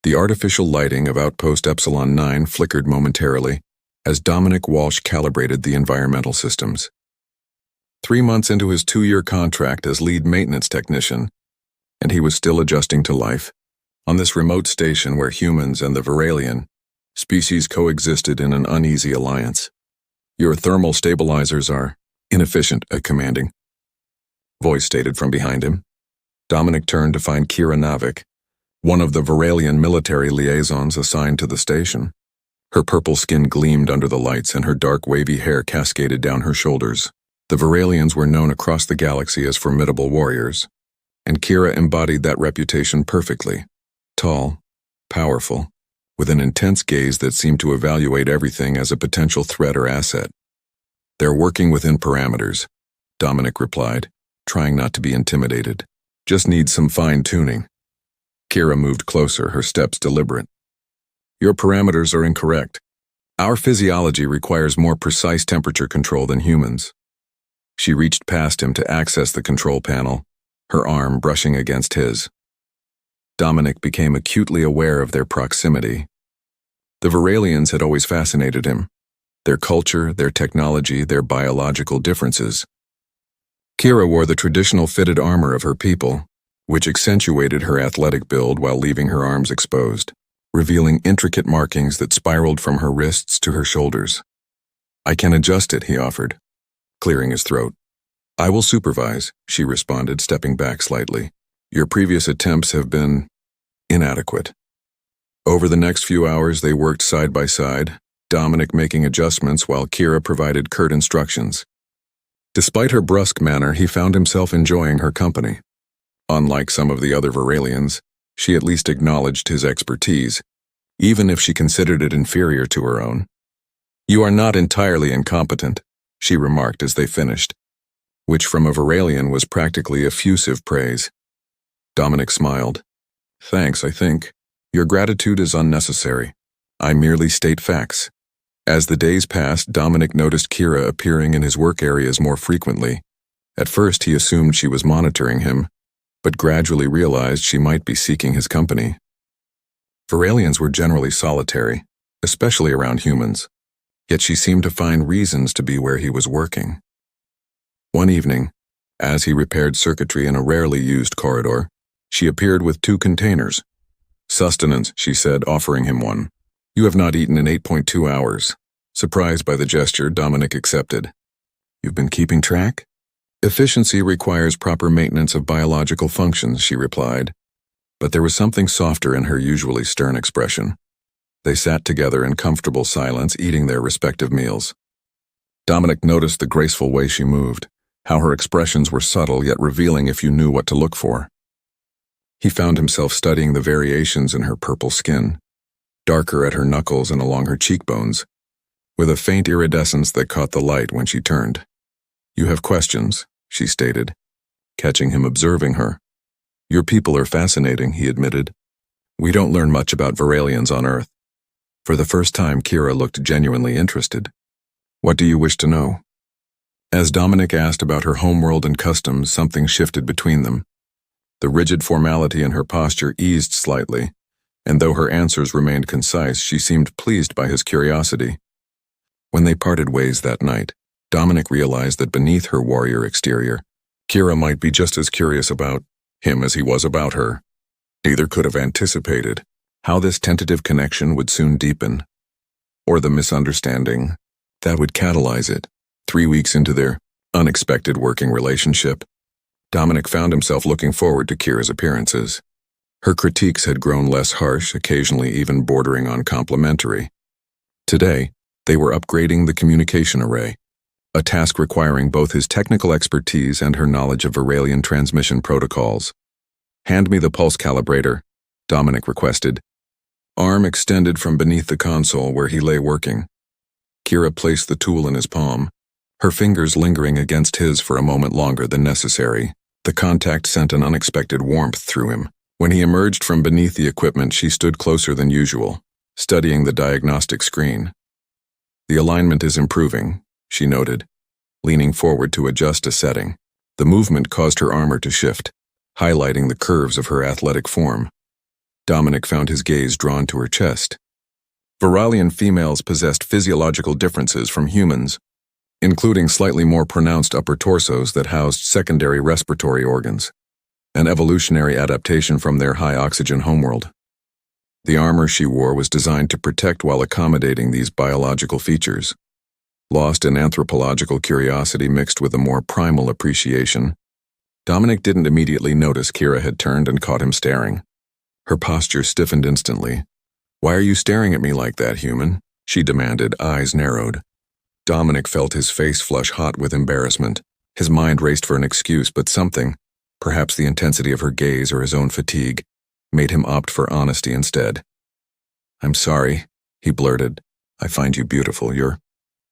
The artificial lighting of Outpost Epsilon 9 flickered momentarily as Dominic Walsh calibrated the environmental systems. 3 months into his 2-year contract as lead maintenance technician, and he was still adjusting to life on this remote station where humans and the Viralian species coexisted in an uneasy alliance. "Your thermal stabilizers are inefficient at commanding," voice stated from behind him. Dominic turned to find Kira Navik, one of the Viralian military liaisons assigned to the station. Her purple skin gleamed under the lights and her dark wavy hair cascaded down her shoulders. The Viralians were known across the galaxy as formidable warriors, and Kira embodied that reputation perfectly. Tall, powerful, with an intense gaze that seemed to evaluate everything as a potential threat or asset. "They're working within parameters," Dominic replied, trying not to be intimidated. "Just need some fine-tuning." Kira moved closer, her steps deliberate. "Your parameters are incorrect. Our physiology requires more precise temperature control than humans." She reached past him to access the control panel, her arm brushing against his. Dominic became acutely aware of their proximity. The Viralians had always fascinated him. Their culture, their technology, their biological differences. Kira wore the traditional fitted armor of her people, which accentuated her athletic build while leaving her arms exposed, revealing intricate markings that spiraled from her wrists to her shoulders. "I can adjust it," he offered, clearing his throat. "I will supervise," she responded, stepping back slightly. "Your previous attempts have been inadequate." Over the next few hours they worked side by side, Dominic making adjustments while Kira provided curt instructions. Despite her brusque manner, he found himself enjoying her company. Unlike some of the other Viralians, she at least acknowledged his expertise, even if she considered it inferior to her own. "You are not entirely incompetent," she remarked as they finished, which from a Viralian was practically effusive praise. Dominic smiled. "Thanks, I think. Your gratitude is unnecessary. I merely state facts." As the days passed, Dominic noticed Kira appearing in his work areas more frequently. At first he assumed she was monitoring him, but gradually realized she might be seeking his company. Viralians were generally solitary, especially around humans, yet she seemed to find reasons to be where he was working. One evening, as he repaired circuitry in a rarely used corridor, she appeared with 2 containers. "Sustenance," she said, offering him one. "You have not eaten in 8.2 hours. Surprised by the gesture, Dominic accepted. "You've been keeping track?" "Efficiency requires proper maintenance of biological functions," she replied, but there was something softer in her usually stern expression. They sat together in comfortable silence, eating their respective meals. Dominic noticed the graceful way she moved, how her expressions were subtle yet revealing if you knew what to look for. He found himself studying the variations in her purple skin, darker at her knuckles and along her cheekbones, with a faint iridescence that caught the light when she turned. "You have questions," she stated, catching him observing her. "Your people are fascinating," he admitted. "We don't learn much about Viralians on Earth." For the first time, Kira looked genuinely interested. "What do you wish to know?" As Dominic asked about her homeworld and customs, something shifted between them. The rigid formality in her posture eased slightly, and though her answers remained concise, she seemed pleased by his curiosity. When they parted ways that night, Dominic realized that beneath her warrior exterior, Kira might be just as curious about him as he was about her. Neither could have anticipated how this tentative connection would soon deepen, or the misunderstanding that would catalyze it. 3 weeks into their unexpected working relationship, Dominic found himself looking forward to Kira's appearances. Her critiques had grown less harsh, occasionally even bordering on complimentary. Today, they were upgrading the communication array, a task requiring both his technical expertise and her knowledge of Viralian transmission protocols. "Hand me the pulse calibrator," Dominic requested, arm extended from beneath the console where he lay working. Kira placed the tool in his palm, her fingers lingering against his for a moment longer than necessary. The contact sent an unexpected warmth through him. When he emerged from beneath the equipment, she stood closer than usual, studying the diagnostic screen. "The alignment is improving," she noted, leaning forward to adjust a setting. The movement caused her armor to shift, highlighting the curves of her athletic form. Dominic found his gaze drawn to her chest. Viralian females possessed physiological differences from humans, including slightly more pronounced upper torsos that housed secondary respiratory organs, an evolutionary adaptation from their high-oxygen homeworld. The armor she wore was designed to protect while accommodating these biological features. Lost in anthropological curiosity mixed with a more primal appreciation, Dominic didn't immediately notice Kira had turned and caught him staring. Her posture stiffened instantly. "Why are you staring at me like that, human?" she demanded, eyes narrowed. Dominic felt his face flush hot with embarrassment. His mind raced for an excuse, but something, perhaps the intensity of her gaze or his own fatigue, made him opt for honesty instead. "I'm sorry," he blurted. "I find you beautiful. Your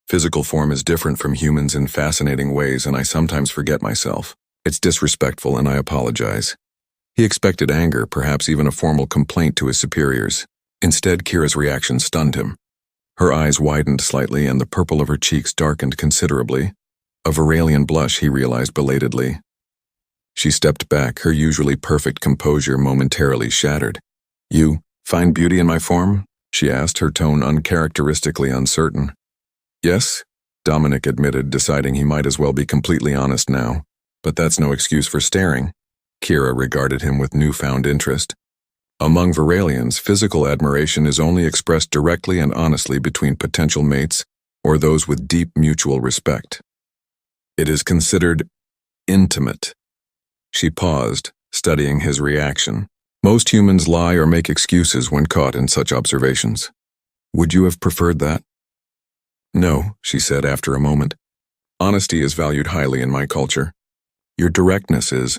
physical form is different from humans in fascinating ways, and I sometimes forget myself. It's disrespectful, and I apologize." He expected anger, perhaps even a formal complaint to his superiors. Instead, Kira's reaction stunned him. Her eyes widened slightly and the purple of her cheeks darkened considerably. A Viralian blush, he realized belatedly. She stepped back, her usually perfect composure momentarily shattered. "You find beauty in my form?" she asked, her tone uncharacteristically uncertain. "Yes," Dominic admitted, deciding he might as well be completely honest now. "But that's no excuse for staring." Kira regarded him with newfound interest. Among Viralians, physical admiration is only expressed directly and honestly between potential mates or those with deep mutual respect. It is considered intimate. She paused, studying his reaction. Most humans lie or make excuses when caught in such observations. "Would you have preferred that?" "No," she said after a moment. "Honesty is valued highly in my culture. Your directness is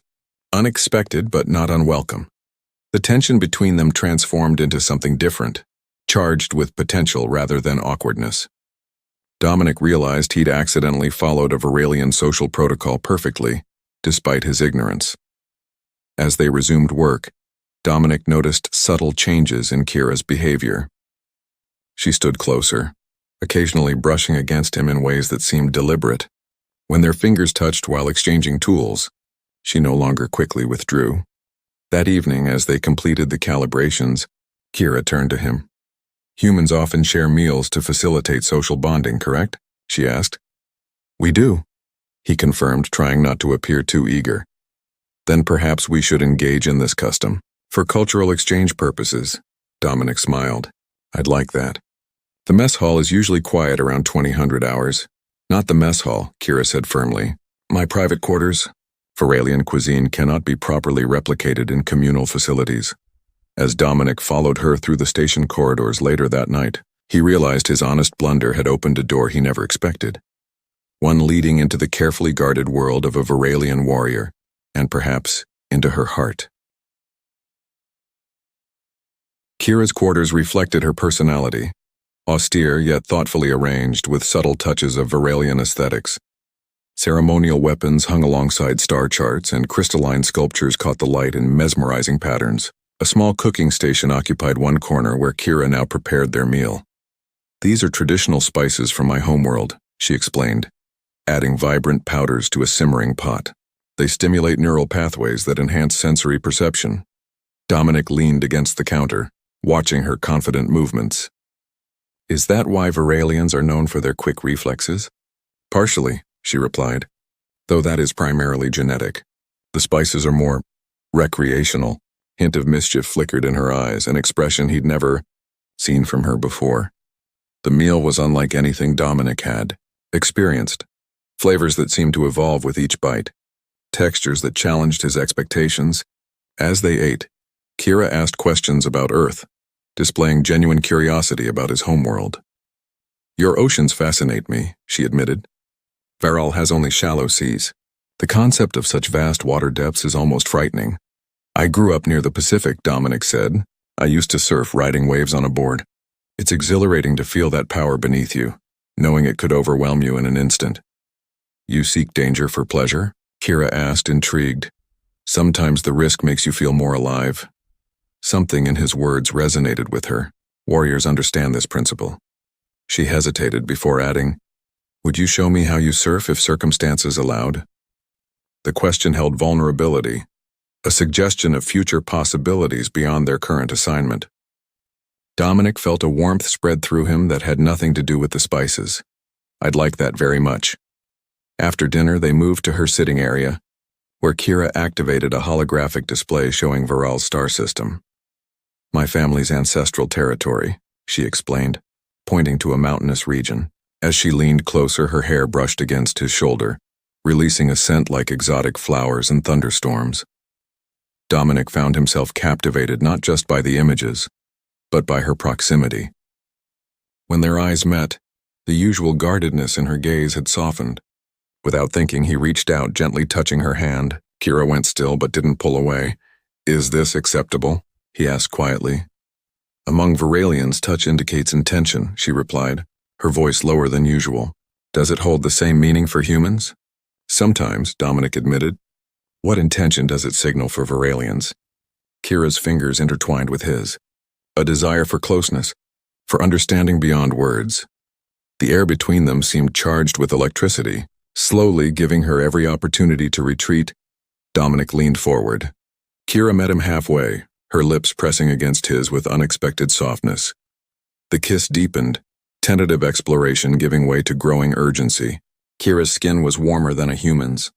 unexpected but not unwelcome." The tension between them transformed into something different, charged with potential rather than awkwardness. Dominic realized he'd accidentally followed a Viralian social protocol perfectly, despite his ignorance. As they resumed work, Dominic noticed subtle changes in Kira's behavior. She stood closer, occasionally brushing against him in ways that seemed deliberate. When their fingers touched while exchanging tools, she no longer quickly withdrew. That evening, as they completed the calibrations, Kira turned to him. "Humans often share meals to facilitate social bonding, correct?" she asked. "We do," he confirmed, trying not to appear too eager. "Then perhaps we should engage in this custom. For cultural exchange purposes," Dominic smiled. "I'd like that. The mess hall is usually quiet around 2000 hours. Not the mess hall," Kira said firmly. "My private quarters." Viralian cuisine cannot be properly replicated in communal facilities. As Dominic followed her through the station corridors later that night, he realized his honest blunder had opened a door he never expected. One leading into the carefully guarded world of a Viralian warrior, and perhaps into her heart. Kira's quarters reflected her personality, austere yet thoughtfully arranged with subtle touches of Viralian aesthetics. Ceremonial weapons hung alongside star charts, and crystalline sculptures caught the light in mesmerizing patterns. A small cooking station occupied one corner where Kira now prepared their meal. "These are traditional spices from my homeworld," she explained, adding vibrant powders to a simmering pot. "They stimulate neural pathways that enhance sensory perception." Dominic leaned against the counter, watching her confident movements. "Is that why Viralians are known for their quick reflexes?" "Partially," she replied, "though that is primarily genetic. The spices are more recreational." Hint of mischief flickered in her eyes, an expression he'd never seen from her before. The meal was unlike anything Dominic had experienced. Flavors that seemed to evolve with each bite. Textures that challenged his expectations. As they ate, Kira asked questions about Earth, displaying genuine curiosity about his homeworld. "Your oceans fascinate me," she admitted. "Viral has only shallow seas. The concept of such vast water depths is almost frightening." "I grew up near the Pacific," Dominic said. "I used to surf, riding waves on a board. It's exhilarating to feel that power beneath you, knowing it could overwhelm you in an instant." "You seek danger for pleasure?" Kira asked, intrigued. "Sometimes the risk makes you feel more alive." Something in his words resonated with her. Warriors understand this principle. She hesitated before adding, "Would you show me how you surf if circumstances allowed?" The question held vulnerability, a suggestion of future possibilities beyond their current assignment. Dominic felt a warmth spread through him that had nothing to do with the spices. I'd like that very much. After dinner, they moved to her sitting area, where Kira activated a holographic display showing Viral's star system. My family's ancestral territory, she explained, pointing to a mountainous region. As she leaned closer, her hair brushed against his shoulder, releasing a scent like exotic flowers and thunderstorms. Dominic found himself captivated not just by the images, but by her proximity. When their eyes met, the usual guardedness in her gaze had softened. Without thinking, he reached out, gently touching her hand. Kira went still but didn't pull away. "Is this acceptable?" he asked quietly. "Among Viralians, touch indicates intention," she replied, her voice lower than usual. "Does it hold the same meaning for humans?" "Sometimes," Dominic admitted. "What intention does it signal for Viralians?" Kira's fingers intertwined with his. A desire for closeness, for understanding beyond words. The air between them seemed charged with electricity. Slowly giving her every opportunity to retreat, Dominic leaned forward. Kira met him halfway, her lips pressing against his with unexpected softness. The kiss deepened, tentative exploration giving way to growing urgency. Kira's skin was warmer than a human's,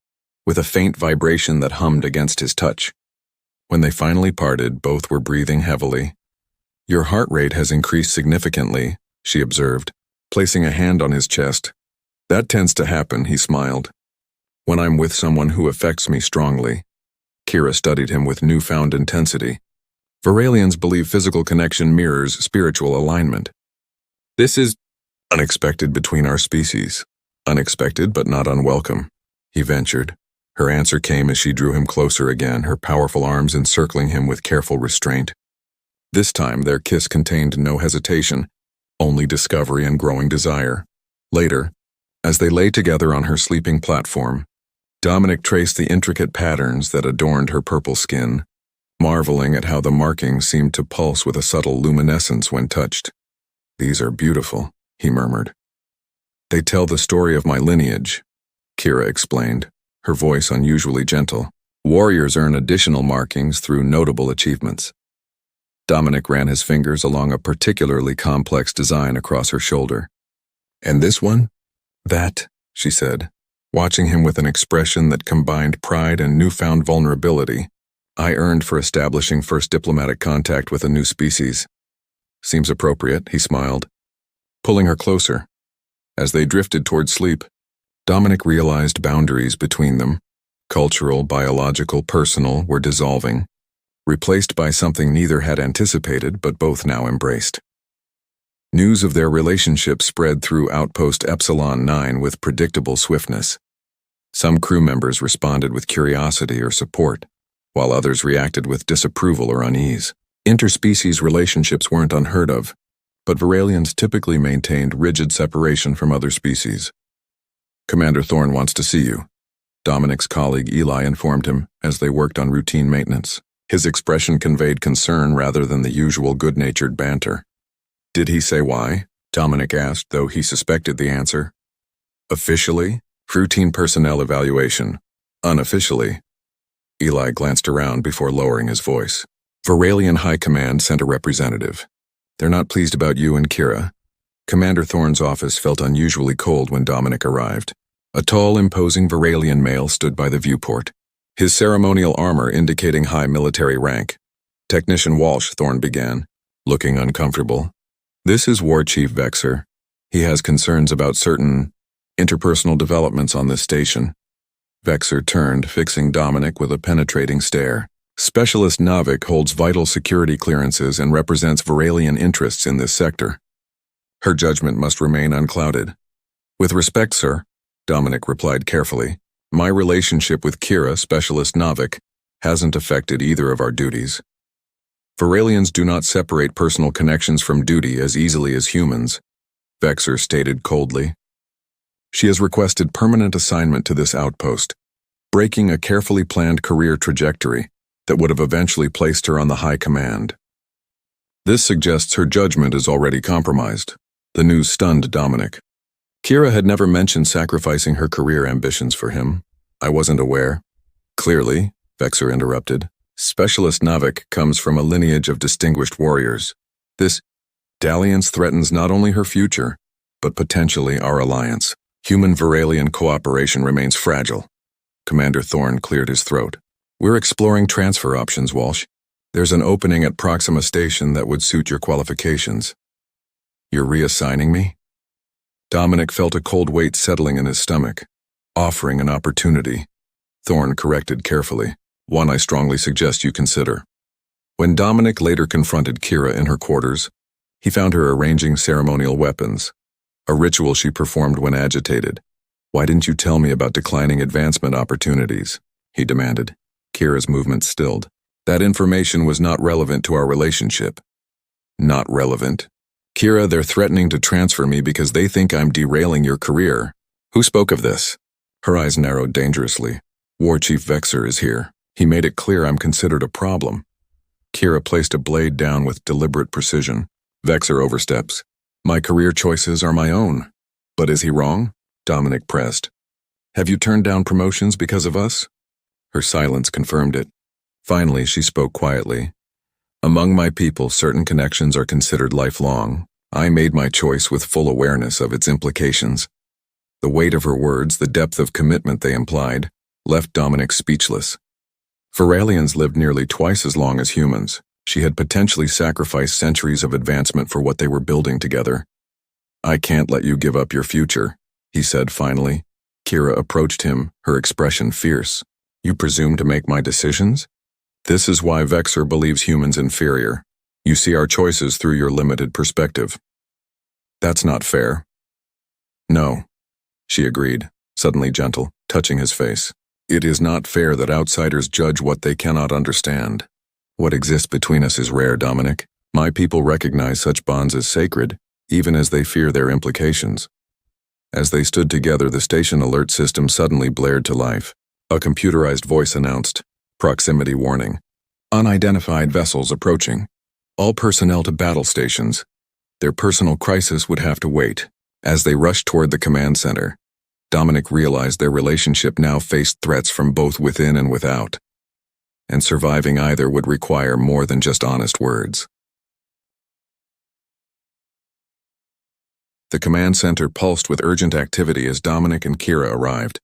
with a faint vibration that hummed against his touch. When they finally parted, both were breathing heavily. "Your heart rate has increased significantly," she observed, placing a hand on his chest. "That tends to happen," he smiled, "when I'm with someone who affects me strongly." Kira studied him with newfound intensity. Viralians believe physical connection mirrors spiritual alignment. "This is unexpected between our species. Unexpected but not unwelcome," he ventured. Her answer came as she drew him closer again, her powerful arms encircling him with careful restraint. This time their kiss contained no hesitation, only discovery and growing desire. Later, as they lay together on her sleeping platform, Dominic traced the intricate patterns that adorned her purple skin, marveling at how the markings seemed to pulse with a subtle luminescence when touched. "These are beautiful," he murmured. "They tell the story of my lineage," Kira explained, her voice unusually gentle. "Warriors earn additional markings through notable achievements." Dominic ran his fingers along a particularly complex design across her shoulder. "And this one?" "That," she said, watching him with an expression that combined pride and newfound vulnerability, "I earned for establishing first diplomatic contact with a new species." "Seems appropriate," he smiled, pulling her closer. As they drifted toward sleep, Dominic realized boundaries between them, cultural, biological, personal, were dissolving, replaced by something neither had anticipated but both now embraced. News of their relationship spread through Outpost Epsilon 9 with predictable swiftness. Some crew members responded with curiosity or support, while others reacted with disapproval or unease. Interspecies relationships weren't unheard of, but Viralians typically maintained rigid separation from other species. "Commander Thorne wants to see you," Dominic's colleague Eli informed him as they worked on routine maintenance. His expression conveyed concern rather than the usual good-natured banter. "Did he say why?" Dominic asked, though he suspected the answer. "Officially, routine personnel evaluation. Unofficially." Eli glanced around before lowering his voice. "Viralian High Command sent a representative. They're not pleased about you and Kira." Commander Thorne's office felt unusually cold when Dominic arrived. A tall, imposing Viralian male stood by the viewport, his ceremonial armor indicating high military rank. "Technician Walsh," Thorne began, looking uncomfortable. "This is War Chief Vexer. He has concerns about certain interpersonal developments on this station." Vexer turned, fixing Dominic with a penetrating stare. "Specialist Navik holds vital security clearances and represents Viralian interests in this sector. Her judgment must remain unclouded." "With respect, sir," Dominic replied carefully, "my relationship with Kira, Specialist Navik, hasn't affected either of our duties. Viralians do not separate personal connections from duty as easily as humans," Vexer stated coldly. "She has requested permanent assignment to this outpost, breaking a carefully planned career trajectory that would have eventually placed her on the high command. This suggests her judgment is already compromised." The news stunned Dominic. Kira had never mentioned sacrificing her career ambitions for him. "I wasn't aware." "Clearly," Vexer interrupted, Specialist Navik comes from a lineage of distinguished warriors. This dalliance threatens not only her future, but potentially our alliance. Human-Varalian cooperation remains fragile. Commander Thorne cleared his throat. We're exploring transfer options, Walsh. There's an opening at Proxima Station that would suit your qualifications. You're reassigning me? Dominic felt a cold weight settling in his stomach, offering an opportunity. Thorne corrected carefully, one I strongly suggest you consider. When Dominic later confronted Kira in her quarters, he found her arranging ceremonial weapons, a ritual she performed when agitated. Why didn't you tell me about declining advancement opportunities? He demanded. Kira's movement stilled. That information was not relevant to our relationship. Not relevant? Kira, they're threatening to transfer me because they think I'm derailing your career. Who spoke of this? Her eyes narrowed dangerously. War Chief Vexer is here. He made it clear I'm considered a problem. Kira placed a blade down with deliberate precision. Vexer oversteps. My career choices are my own. But is he wrong? Dominic pressed. Have you turned down promotions because of us? Her silence confirmed it. Finally, she spoke quietly. Among my people, certain connections are considered lifelong. I made my choice with full awareness of its implications. The weight of her words, the depth of commitment they implied, left Dominic speechless. Varalians lived nearly twice as long as humans. She had potentially sacrificed centuries of advancement for what they were building together. I can't let you give up your future, he said finally. Kira approached him, her expression fierce. You presume to make my decisions? This is why Vexer believes humans inferior. You see our choices through your limited perspective. That's not fair. No, she agreed, suddenly gentle, touching his face. It is not fair that outsiders judge what they cannot understand. What exists between us is rare, Dominic. My people recognize such bonds as sacred, even as they fear their implications. As they stood together, the station alert system suddenly blared to life. A computerized voice announced, proximity warning. Unidentified vessels approaching. All personnel to battle stations. Their personal crisis would have to wait. As they rushed toward the command center, Dominic realized their relationship now faced threats from both within and without. And surviving either would require more than just honest words. The command center pulsed with urgent activity as Dominic and Kira arrived.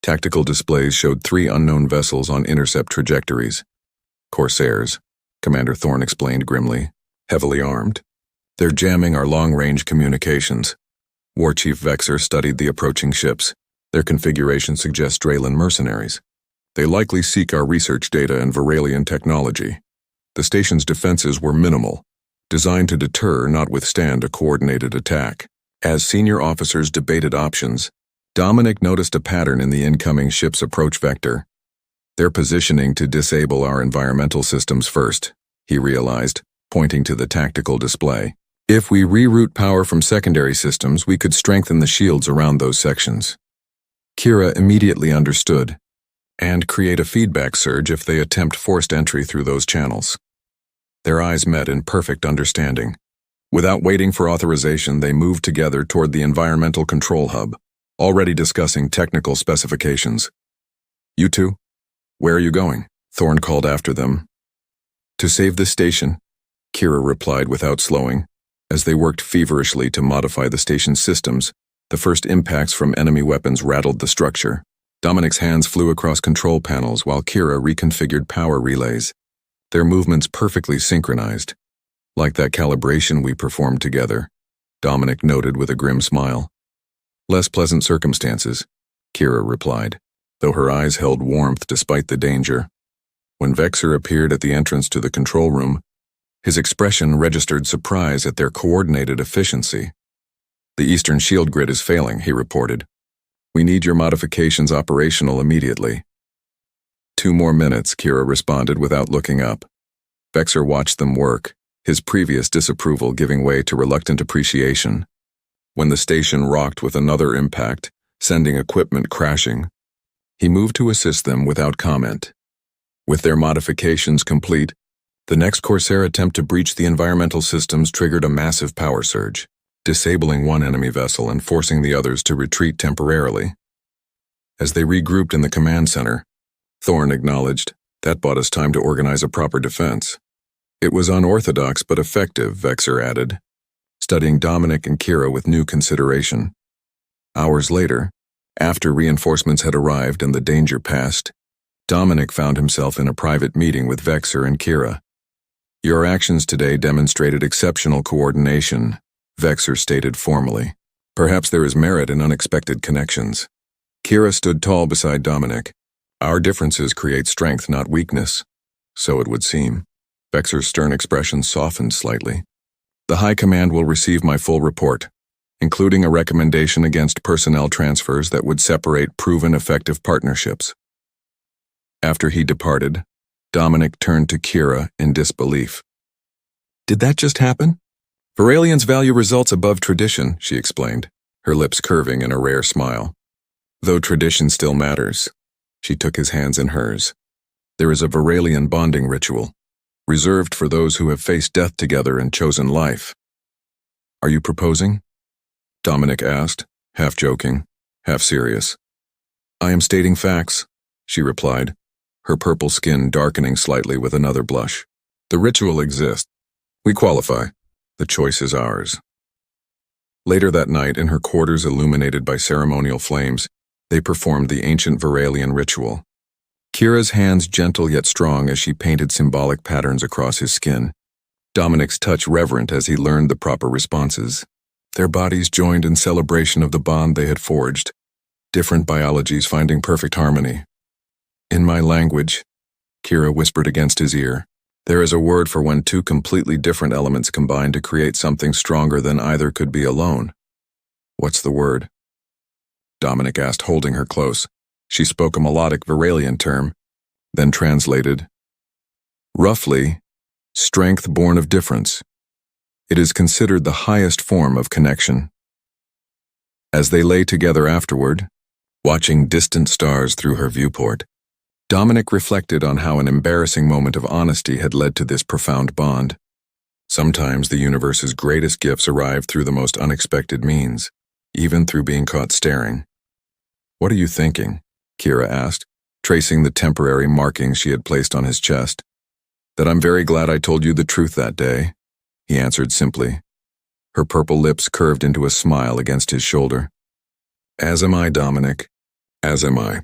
Tactical displays showed 3 unknown vessels on intercept trajectories. Corsairs, Commander Thorne explained grimly, heavily armed. They're jamming our long-range communications. War Chief Vexer studied the approaching ships. Their configuration suggests Draylen mercenaries. They likely seek our research data and Varalian technology. The station's defenses were minimal, designed to deter, not withstand, a coordinated attack. As senior officers debated options, Dominic noticed a pattern in the incoming ship's approach vector. They're positioning to disable our environmental systems first, he realized, pointing to the tactical display. If we reroute power from secondary systems, we could strengthen the shields around those sections. Kira immediately understood, and create a feedback surge if they attempt forced entry through those channels. Their eyes met in perfect understanding. Without waiting for authorization, they moved together toward the environmental control hub, already discussing technical specifications. You two? Where are you going? Thorne called after them. To save the station, Kira replied without slowing. As they worked feverishly to modify the station's systems, the first impacts from enemy weapons rattled the structure. Dominic's hands flew across control panels while Kira reconfigured power relays, their movements perfectly synchronized. Like that calibration we performed together, Dominic noted with a grim smile. Less pleasant circumstances, Kira replied, though her eyes held warmth despite the danger. When Vexer appeared at the entrance to the control room, his expression registered surprise at their coordinated efficiency. The Eastern Shield Grid is failing, he reported. We need your modifications operational immediately. 2 more minutes, Kira responded without looking up. Vexer watched them work, his previous disapproval giving way to reluctant appreciation. When the station rocked with another impact, sending equipment crashing, he moved to assist them without comment. With their modifications complete, the next Corsair attempt to breach the environmental systems triggered a massive power surge, disabling one enemy vessel and forcing the others to retreat temporarily. As they regrouped in the command center, Thorne acknowledged, That bought us time to organize a proper defense. It was unorthodox but effective, Vexer added, studying Dominic and Kira with new consideration. Hours later, after reinforcements had arrived and the danger passed, Dominic found himself in a private meeting with Vexer and Kira. Your actions today demonstrated exceptional coordination, Vexer stated formally. Perhaps there is merit in unexpected connections. Kira stood tall beside Dominic. Our differences create strength, not weakness. So it would seem. Vexer's stern expression softened slightly. The High Command will receive my full report, including a recommendation against personnel transfers that would separate proven effective partnerships. After he departed, Dominic turned to Kira in disbelief. Did that just happen? Varalians value results above tradition, she explained, her lips curving in a rare smile. Though tradition still matters. She took his hands in hers. There is a Varalian bonding ritual, reserved for those who have faced death together and chosen life. Are you proposing? Dominic asked, half joking, half serious. I am stating facts, she replied, her purple skin darkening slightly with another blush. The ritual exists. We qualify. The choice is ours. Later that night, in her quarters illuminated by ceremonial flames, they performed the ancient Varalian ritual. Kira's hands gentle yet strong as she painted symbolic patterns across his skin. Dominic's touch reverent as he learned the proper responses. Their bodies joined in celebration of the bond they had forged, different biologies finding perfect harmony. In my language, Kira whispered against his ear, there is a word for when two completely different elements combine to create something stronger than either could be alone. What's the word? Dominic asked, holding her close. She spoke a melodic Varalian term, then translated. Roughly, strength born of difference. It is considered the highest form of connection. As they lay together afterward, watching distant stars through her viewport, Dominic reflected on how an embarrassing moment of honesty had led to this profound bond. Sometimes the universe's greatest gifts arrive through the most unexpected means, even through being caught staring. What are you thinking? Kira asked, tracing the temporary markings she had placed on his chest. That I'm very glad I told you the truth that day, he answered simply. Her purple lips curved into a smile against his shoulder. As am I, Dominic. As am I.